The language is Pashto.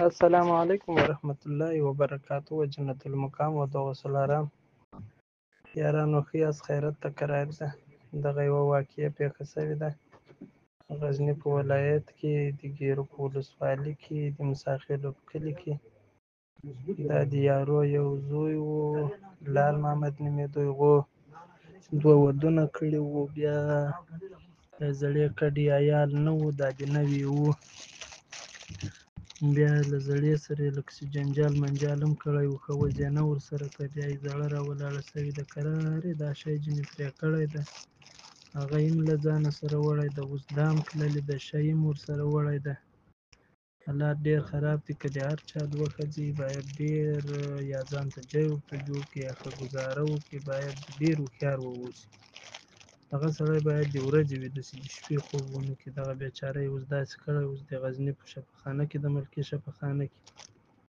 السلام علیکم ورحمت الله وبرکاته و جنت المقام و دغه سلارام یارانو ښه یاست خیرت ته قرار ده دغه یوه واقعه پیښه شوې ده غزني په ولایت کې د ګیرو په ولسوالۍ کې د مساخېلو په کلي کې دا د یارو یو زوی و لال محمد نومېده هغو دوه ودونه کړي وو بیا زړې کډې عیال نه و دا د نوي وو بیا له زړې سره یې لږ څه جنجال منجال هم کړی و ښه وضع نه ورسره که بیا یې زړه راولاړه شوې ده کرار یې دا شی ځینې پرې کړی ده هغه یې هم له ځانه سره وړی ده اوس دا هم تللې ده شی هم ورسره وړی ده حالات ډېر خراب دي که د هر چا دوه ښځې باید ډېر یا ځان ته ځای ورته جوړ کړي یا ښه ګزاره وکړي باید ډېر هوښیار واوسي هغه سړی باید د ورځې ویده شي د شپې خوب ونه کړي دغه بیچاره یې اوس داسې کړی اوس د غزني په شفاخانه کې د ملکي شفاخانه کې